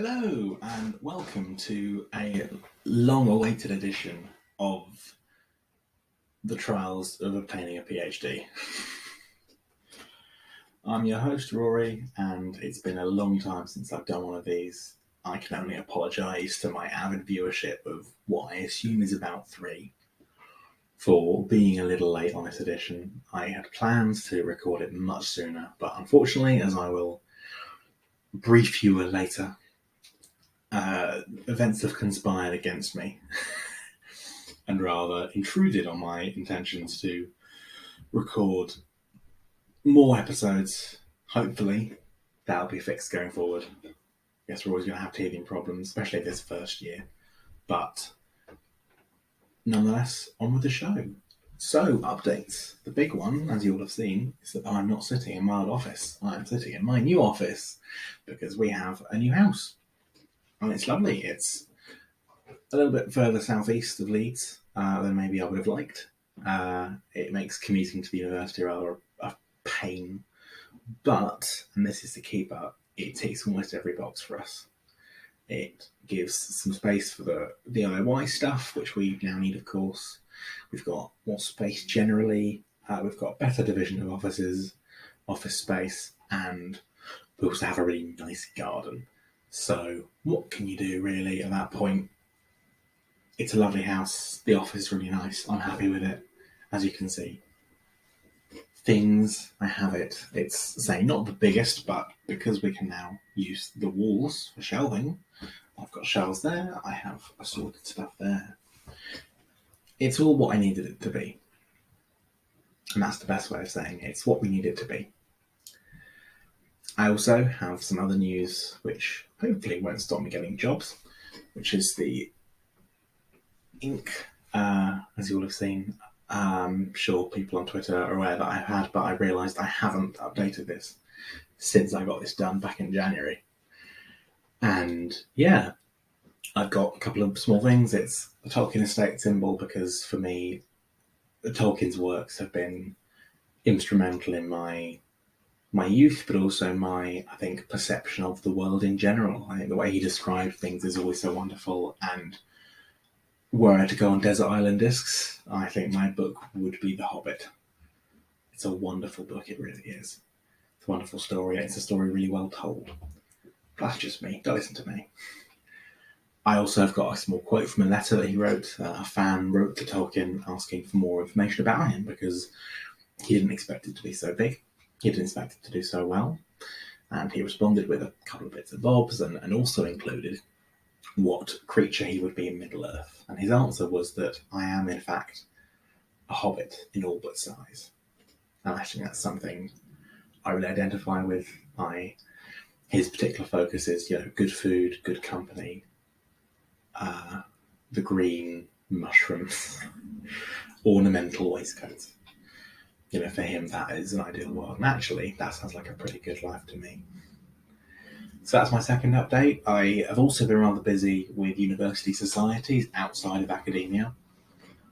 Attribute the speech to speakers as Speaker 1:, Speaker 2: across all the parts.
Speaker 1: Hello and welcome to a long-awaited edition of the trials of obtaining a PhD. I'm your host Rory, and it's been a long time since I've done one of these. I can only apologise to my avid viewership of what I assume is about 3 for being a little late on this edition. I had plans to record it much sooner, but unfortunately, as I will brief you later, events have conspired against me and rather intruded on my intentions to record more episodes. Hopefully, that'll be fixed going forward. I guess we're always going to have teething problems, especially this first year. But nonetheless, on with the show. So, updates. The big one, as you'll have seen, is that I'm not sitting in my old office. I'm sitting in my new office because we have a new house. And it's lovely. It's a little bit further southeast of Leeds than maybe I would have liked. It makes commuting to the university rather a pain. But, and this is the keeper, it ticks almost every box for us. It gives some space for the DIY stuff, which we now need, of course. We've got more space generally. We've got a better division of office space, and we also have a really nice garden. So what can you do really at that point? It's a lovely house. The office is really nice. I'm happy with it, as you can see. Things, I have it. It's, say, not the biggest, but because we can now use the walls for shelving, I've got shelves there. I have assorted stuff there. It's all what I needed it to be. And that's the best way of saying it. It's what we need it to be. I also have some other news which hopefully won't stop me getting jobs, which is the ink, as you will have seen. I'm sure people on Twitter are aware that I've had, but I realised I haven't updated this since I got this done back in January. And yeah, I've got a couple of small things. It's the Tolkien estate symbol because for me, Tolkien's works have been instrumental in my youth, but also my, I think, perception of the world in general. I think the way he described things is always so wonderful, and were I to go on desert island discs, I think my book would be The Hobbit. It's a wonderful book, it really is. It's a wonderful story. It's a story really well told. That's just me. Don't listen to me. I also have got a small quote from a letter that he wrote. A fan wrote to Tolkien asking for more information about him because he didn't expect it to be so big. He didn't expect it to do so well. And he responded with a couple of bits of bobs and also included what creature he would be in Middle-earth. And his answer was that I am, in fact, a hobbit in all but size. And I think that's something I really identify with. His particular focus is, good food, good company, the green mushrooms, ornamental waistcoats. For him, that is an ideal world. And actually, that sounds like a pretty good life to me. So that's my second update. I have also been rather busy with university societies outside of academia.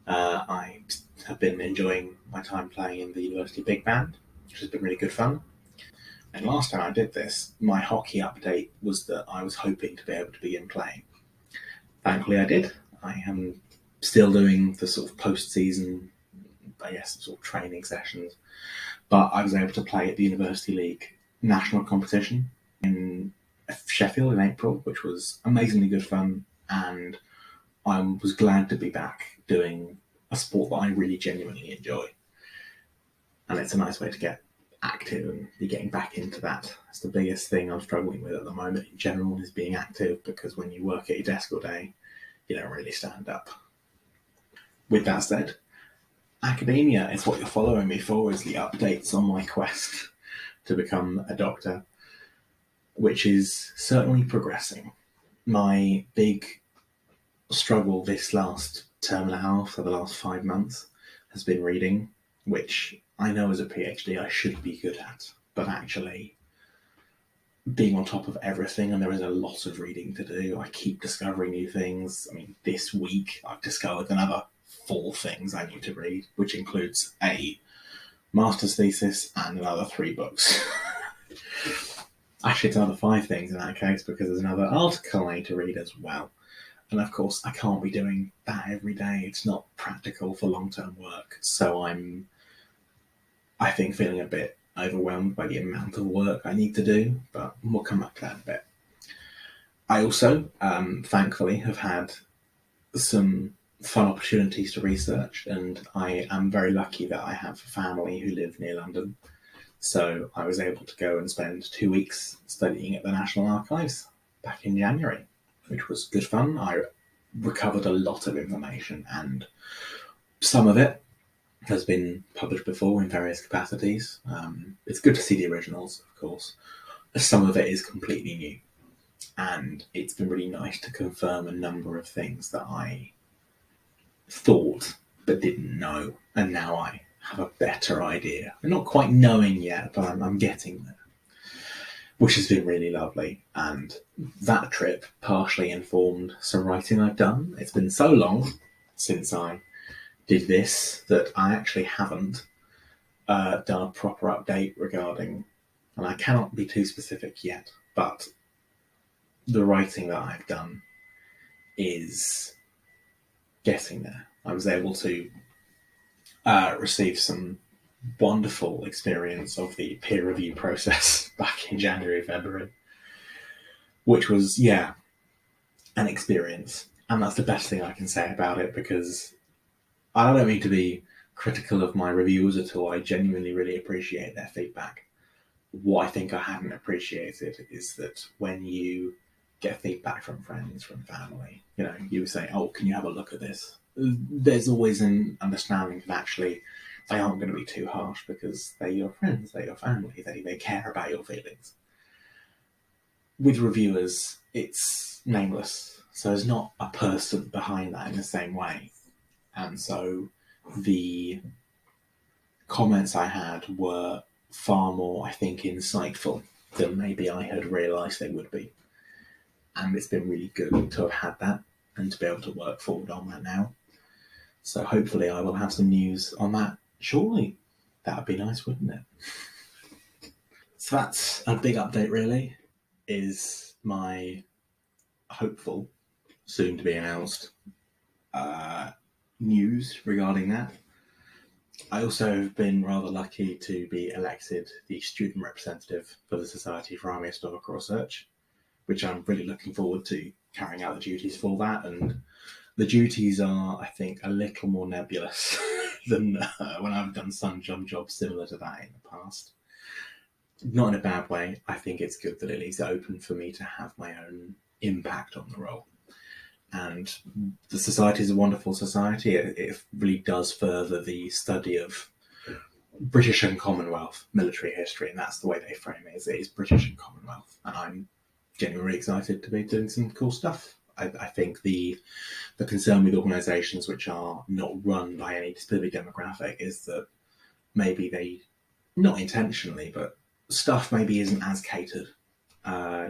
Speaker 1: I have been enjoying my time playing in the university big band, which has been really good fun. And last time I did this, my hockey update was that I was hoping to be able to begin playing. Thankfully I did. I am still doing the sort of post-season, sort of training sessions. But I was able to play at the University League national competition in Sheffield in April, which was amazingly good fun, and I was glad to be back doing a sport that I really genuinely enjoy. And it's a nice way to get active and be getting back into that. That's the biggest thing I'm struggling with at the moment in general, is being active, because when you work at your desk all day, you don't really stand up. With that said, academia is what you're following me for, is the updates on my quest to become a doctor, which is certainly progressing. My big struggle this last term and a half, for the last 5 months, has been reading, which I know as a PhD I should be good at, but actually being on top of everything, and there is a lot of reading to do. I keep discovering new things. I mean, this week I've discovered another 4 things I need to read, which includes a master's thesis and another 3 books. Actually, it's another 5 things in that case because there's another article I need to read as well. And of course, I can't be doing that every day. It's not practical for long-term work. So I think, feeling a bit overwhelmed by the amount of work I need to do, but we'll come back to that in a bit. I also, thankfully, have had some fun opportunities to research, and I am very lucky that I have family who live near London. So I was able to go and spend 2 weeks studying at the National Archives back in January, which was good fun. I recovered a lot of information, and some of it has been published before in various capacities. It's good to see the originals, of course. Some of it is completely new, and it's been really nice to confirm a number of things that I thought but didn't know, and now I have a better idea. I'm not quite knowing yet, but I'm getting there, which has been really lovely. And that trip partially informed some writing I've done. It's been so long since I did this that I actually haven't done a proper update regarding, and I cannot be too specific yet, but the writing that I've done is getting there. I was able to receive some wonderful experience of the peer review process back in January, February, which was, yeah, an experience. And that's the best thing I can say about it, because I don't mean to be critical of my reviewers at all. I genuinely really appreciate their feedback. What I think I hadn't appreciated is that when you get feedback from friends, from family, you say, oh, can you have a look at this? There's always an understanding that actually they aren't going to be too harsh because they're your friends, they're your family, they care about your feelings. With reviewers, it's nameless, so there's not a person behind that in the same way. And so the comments I had were far more, I think, insightful than maybe I had realised they would be. And it's been really good to have had that and to be able to work forward on that now. So hopefully I will have some news on that shortly. That would be nice, wouldn't it? So that's a big update, really, is my hopeful, soon to be announced news regarding that. I also have been rather lucky to be elected the student representative for the Society for Army Historical Research, which I'm really looking forward to carrying out the duties for that. And the duties are, I think, a little more nebulous than when I've done some jobs similar to that in the past. Not in a bad way. I think it's good that it leaves it open for me to have my own impact on the role. And the society is a wonderful society. It really does further the study of British and Commonwealth military history, and that's the way they frame it. It is British and Commonwealth, and I'm genuinely excited to be doing some cool stuff. I think the concern with organisations which are not run by any specific demographic is that maybe they, not intentionally, but stuff maybe isn't as catered.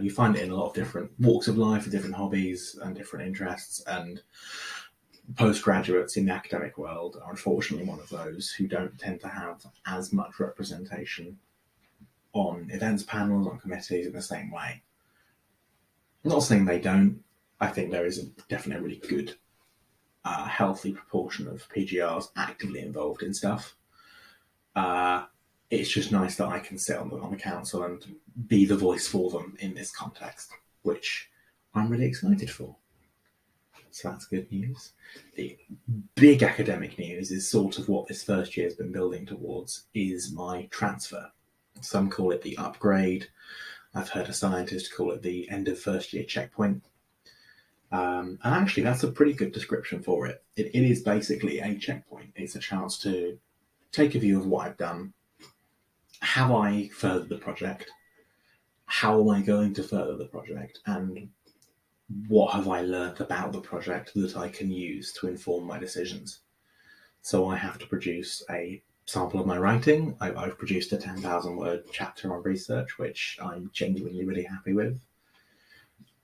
Speaker 1: You find it in a lot of different walks of life, different hobbies and different interests, and postgraduates in the academic world are unfortunately one of those who don't tend to have as much representation on events panels, on committees in the same way. I'm not saying they don't. I think there is definitely a really good, healthy proportion of PGRs actively involved in stuff. It's just nice that I can sit on the council and be the voice for them in this context, which I'm really excited for. So that's good news. The big academic news is sort of what this first year has been building towards, is my transfer. Some call it the upgrade. I've heard a scientist call it the end of first year checkpoint. And actually, that's a pretty good description for it. It is basically a checkpoint. It's a chance to take a view of what I've done. Have I furthered the project? How am I going to further the project? And what have I learned about the project that I can use to inform my decisions? So I have to produce a sample of my writing. I've produced a 10,000 word chapter on research, which I'm genuinely really happy with.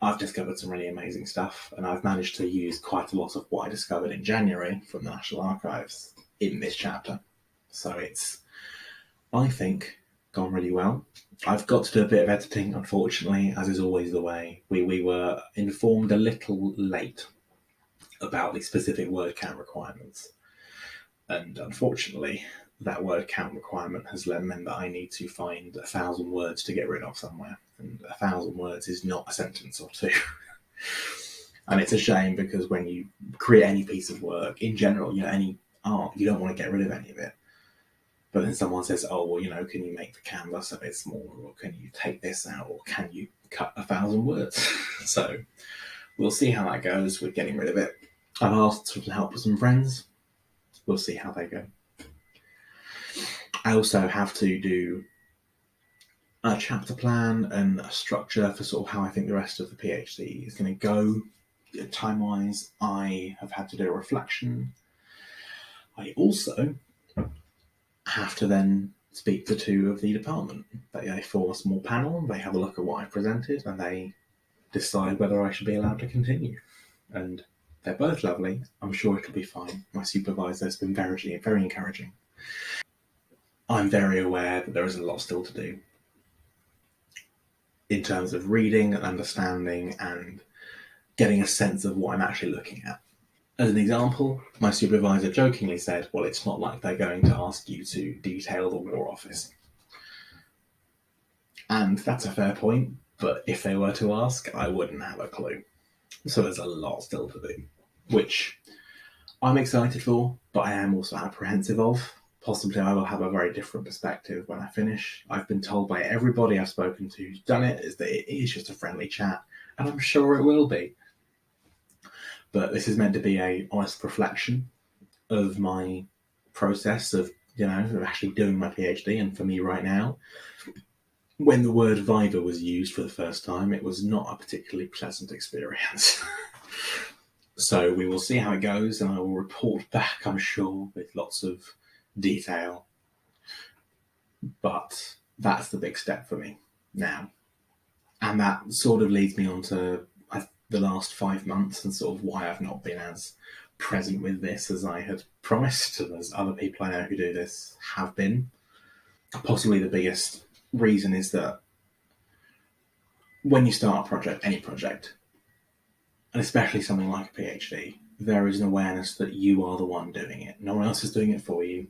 Speaker 1: I've discovered some really amazing stuff, and I've managed to use quite a lot of what I discovered in January from the National Archives in this chapter. So it's, I think, gone really well. I've got to do a bit of editing, unfortunately, as is always the way. We were informed a little late about the specific word count requirements. And unfortunately, that word count requirement has meant that I need to find 1,000 words to get rid of somewhere. And 1,000 words is not a sentence or two. And it's a shame because when you create any piece of work, in general, any art, you don't want to get rid of any of it. But then someone says, oh, well, can you make the canvas a bit smaller, or can you take this out, or can you cut 1,000 words? So we'll see how that goes with getting rid of it. I've asked for help with some friends. We'll see how they go. I also have to do a chapter plan and a structure for sort of how I think the rest of the PhD is going to go. Time-wise, I have had to do a reflection. I also have to then speak to two of the department. They form a small panel, they have a look at what I presented, and they decide whether I should be allowed to continue. And they're both lovely. I'm sure it'll be fine. My supervisor has been very, very encouraging. I'm very aware that there is a lot still to do in terms of reading and understanding and getting a sense of what I'm actually looking at. As an example, my supervisor jokingly said, well, it's not like they're going to ask you to detail the War Office. And that's a fair point, but if they were to ask, I wouldn't have a clue. So there's a lot still to do, which I'm excited for, but I am also apprehensive of. Possibly I will have a very different perspective when I finish. I've been told by everybody I've spoken to who's done it is that it is just a friendly chat, and I'm sure it will be. But this is meant to be an honest reflection of my process of actually doing my PhD. And for me right now, when the word Viva was used for the first time, it was not a particularly pleasant experience. So we will see how it goes, and I will report back, I'm sure, with lots of detail. But that's the big step for me now. And that sort of leads me on to the last 5 months and sort of why I've not been as present with this as I had promised, and as other people I know who do this have been. Possibly the biggest reason is that when you start a project, any project, and especially something like a PhD, there is an awareness that you are the one doing it. No one else is doing it for you.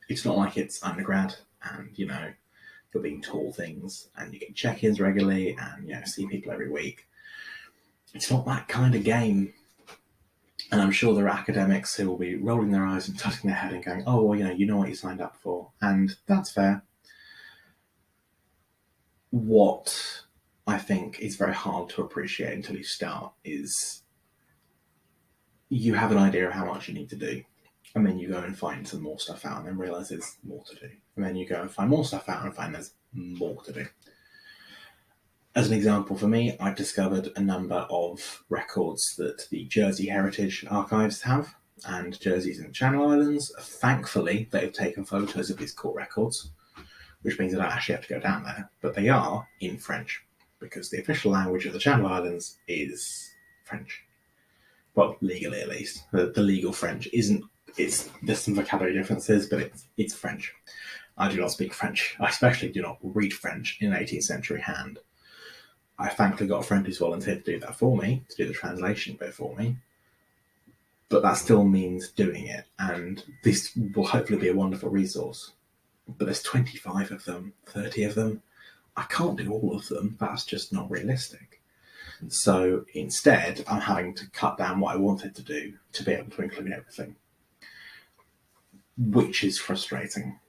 Speaker 1: It's not like it's undergrad and, you're being taught things and you get check-ins regularly and, see people every week. It's not that kind of game. And I'm sure there are academics who will be rolling their eyes and touching their head and going, oh, well, you know what you signed up for. And that's fair. What I think is very hard to appreciate until you start is you have an idea of how much you need to do. And then you go and find some more stuff out and then realise there's more to do. And then you go and find more stuff out and find there's more to do. As an example for me, I've discovered a number of records that the Jersey Heritage Archives have, and Jersey's in the Channel Islands. Thankfully, they've taken photos of these court records, which means I don't actually have to go down there, but they are in French, because the official language of the Channel Islands is French. Well, legally at least. The legal French isn't, there's some vocabulary differences, but it's French. I do not speak French. I especially do not read French in an 18th century hand. I thankfully got a friend who's volunteered to do that for me, to do the translation bit for me. But that still means doing it, and this will hopefully be a wonderful resource. But there's 25 of them, 30 of them. I can't do all of them. That's just not realistic. So instead, I'm having to cut down what I wanted to do to be able to include everything, which is frustrating.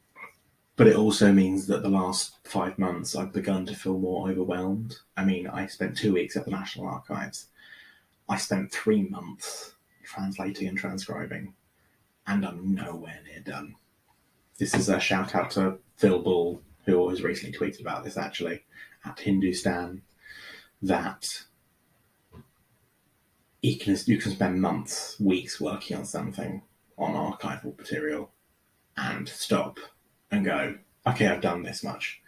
Speaker 1: But it also means that the last 5 months I've begun to feel more overwhelmed. I mean, I spent 2 weeks at the National Archives. I spent 3 months translating and transcribing, and I'm nowhere near done. This is a shout out to Phil Bull, who has recently tweeted about this actually, at Hindustan, that you can spend months, weeks working on something, on archival material, and stop and go, okay, I've done this much.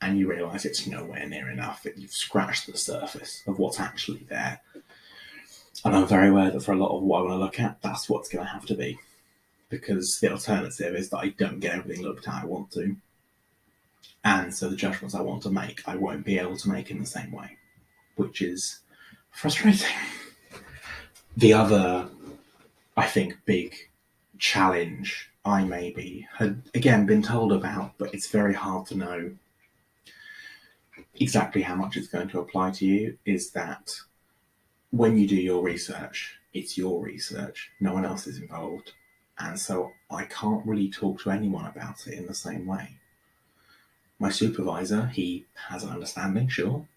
Speaker 1: And you realise it's nowhere near enough. You've scratched the surface of what's actually there. And I'm very aware that for a lot of what I want to look at, that's what's going to have to be. Because the alternative is that I don't get everything looked at I want to. And so the judgments I want to make, I won't be able to make in the same way, which is frustrating. The other, I think, big challenge I maybe had, again, been told about, but it's very hard to know exactly how much it's going to apply to you, is that when you do your research, it's your research. No one else is involved. And so I can't really talk to anyone about it in the same way. My supervisor, he has an understanding, sure.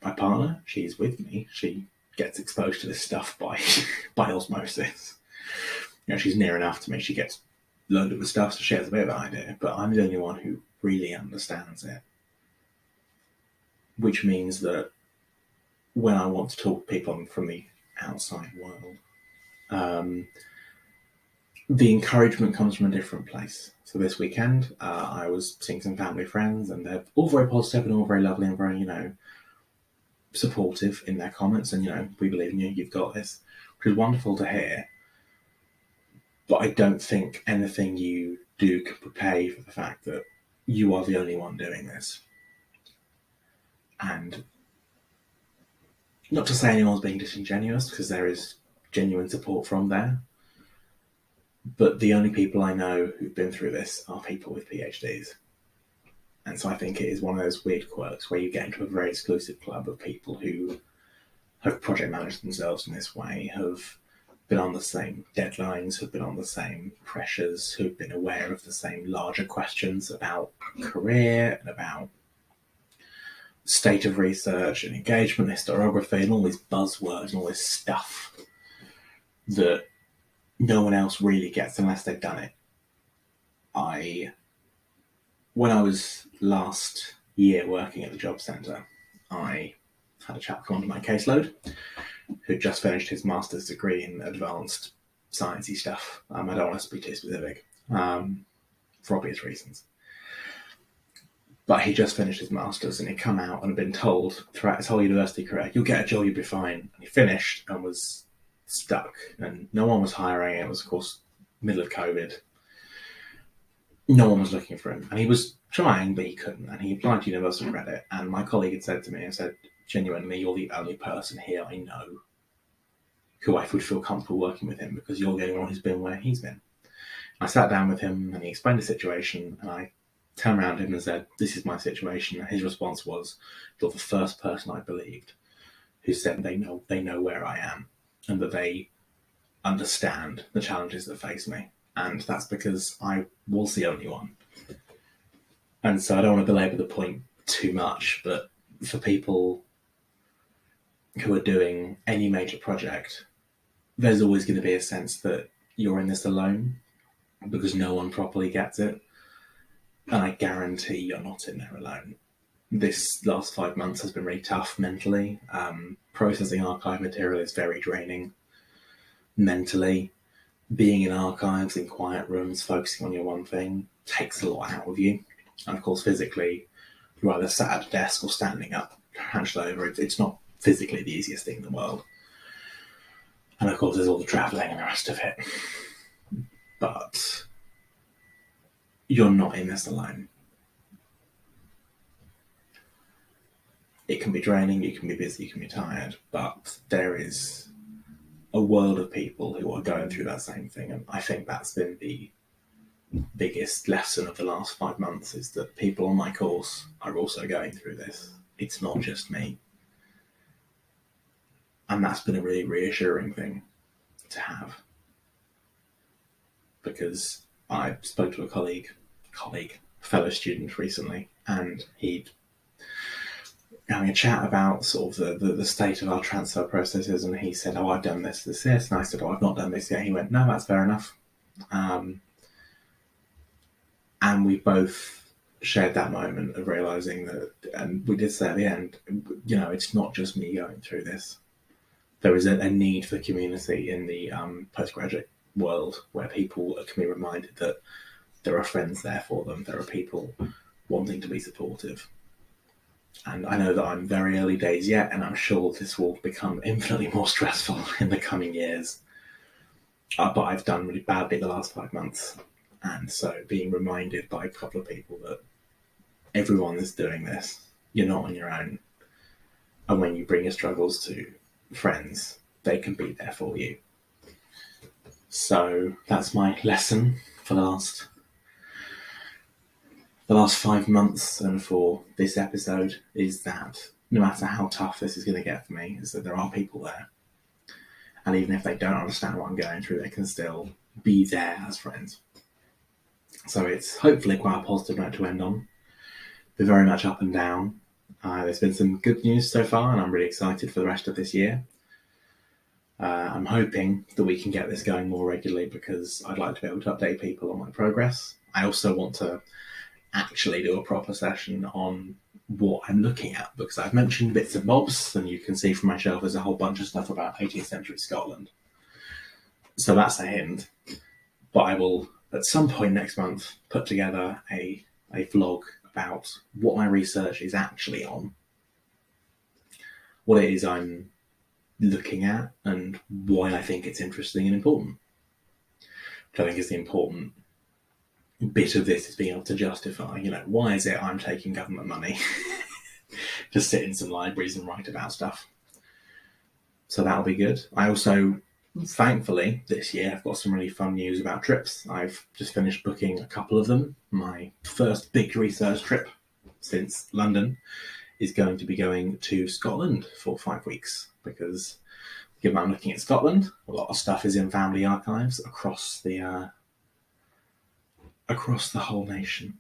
Speaker 1: My partner, she's with me. She gets exposed to this stuff by by osmosis. She's near enough to me. She gets loaded with stuff, so she has a bit of an idea. But I'm the only one who really understands it. Which means that when I want to talk to people from the outside world, the encouragement comes from a different place. So this weekend, I was seeing some family friends, and they're all very positive and all very lovely and very, supportive in their comments. And, we believe in you, you've got this, which is wonderful to hear. But I don't think anything you do can prepare you for the fact that you are the only one doing this. And not to say anyone's being disingenuous, because there is genuine support from there. But the only people I know who've been through this are people with PhDs. And so I think it is one of those weird quirks where you get into a very exclusive club of people who have project managed themselves in this way, have been on the same deadlines, have been on the same pressures, who've been aware of the same larger questions about career and about state of research and engagement, historiography, and all these buzzwords and all this stuff that no one else really gets unless they've done it. When I was last year working at the job centre, I had a chap come onto my caseload who'd just finished his master's degree in advanced sciencey stuff. I don't want to be too specific, for obvious reasons. But he just finished his master's and he'd come out and had been told throughout his whole university career, you'll get a job, you'll be fine. And he finished and was stuck, and no one was hiring. It was, of course, middle of COVID. No one was looking for him, and he was trying, but he couldn't. And he applied to Universal Credit, and my colleague had said to me, genuinely, you're the only person here I know who I would feel comfortable working with him, because you're the only one who's been where he's been. I sat down with him and he explained the situation, and I turned around to him and said, this is my situation. And his response was, you're the first person I believed who said they know where I am and that they understand the challenges that face me. And that's because I was the only one. And so I don't want to belabor the point too much, but for people who are doing any major project, there's always going to be a sense that you're in this alone because no one properly gets it. And I guarantee you're not in there alone. This last 5 months has been really tough mentally. Processing archive material is very draining mentally. Being in archives, in quiet rooms, focusing on your one thing takes a lot out of you. And of course, physically, you're either sat at a desk or standing up, hunched over. It's not physically the easiest thing in the world. And of course, there's all the travelling and the rest of it. But you're not in this alone. It can be draining, you can be busy, you can be tired, but there is a world of people who are going through that same thing. And I think that's been the biggest lesson of the last 5 months, is that people on my course are also going through this. It's not just me. And that's been a really reassuring thing to have. Because I spoke to a fellow student recently, and he'd having a chat about sort of the state of our transfer processes, and he said, I've done this, and I said, I've not done this yet. He went, no, that's fair enough. And we both shared that moment of realising that, and we did say at the end, it's not just me going through this. There is a need for community in the postgraduate world where people can be reminded that there are friends there for them. There are people wanting to be supportive. And I know that I'm very early days yet, and I'm sure this will become infinitely more stressful in the coming years. But I've done really badly the last 5 months. And so being reminded by a couple of people that everyone is doing this. You're not on your own. And when you bring your struggles to friends, they can be there for you. So that's my lesson for the last 5 months and for this episode, is that no matter how tough this is going to get for me, is that there are people there. And even if they don't understand what I'm going through, they can still be there as friends. So it's hopefully quite a positive note to end on. They're very much up and down. There's been some good news so far, and I'm really excited for the rest of this year. I'm hoping that we can get this going more regularly because I'd like to be able to update people on my progress. I also want to actually do a proper session on what I'm looking at, because I've mentioned bits and bobs, and you can see from my shelf there's a whole bunch of stuff about 18th century Scotland. So that's a hint. But I will, at some point next month, put together a vlog about what my research is actually on, what it is I'm looking at, and why I think it's interesting and important. Which I think is the important bit of this, is being able to justify, why is it I'm taking government money to sit in some libraries and write about stuff. So that'll be good. I also, thankfully, this year I've got some really fun news about trips. I've just finished booking a couple of them. My first big research trip since London is going to be going to Scotland for 5 weeks, because given I'm looking at Scotland, a lot of stuff is in family archives across the whole nation.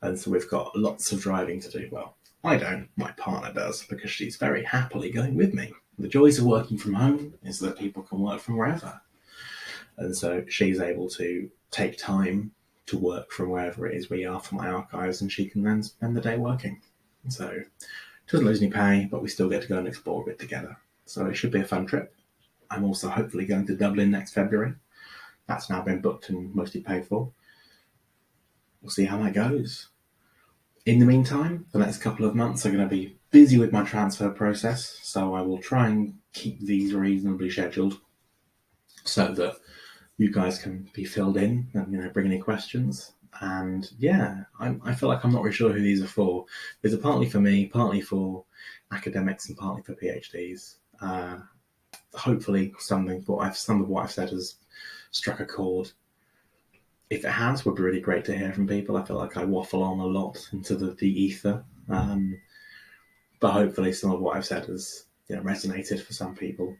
Speaker 1: And so we've got lots of driving to do. Well, I don't, my partner does, because she's very happily going with me. The joys of working from home is that people can work from wherever. And so she's able to take time to work from wherever it is we are for my archives, and she can then spend the day working. So she doesn't lose any pay, but we still get to go and explore a bit together. So it should be a fun trip. I'm also hopefully going to Dublin next February. That's now been booked and mostly paid for. We'll see how that goes. In the meantime, the next couple of months are going to be busy with my transfer process, so I will try and keep these reasonably scheduled so that you guys can be filled in and bring any questions. And yeah, I feel like I'm not really sure who these are for. These are partly for me, partly for academics, and partly for PhDs. Hopefully some of what I've said has struck a chord. If it has, would be really great to hear from people. I feel like I waffle on a lot into the ether. But hopefully some of what I've said has resonated for some people.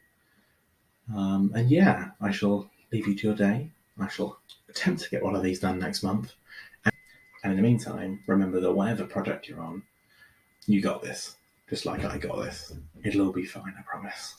Speaker 1: And yeah, I shall leave you to your day. I shall attempt to get one of these done next month. And in the meantime, remember that whatever project you're on, you got this. Just like I got this. It'll all be fine, I promise.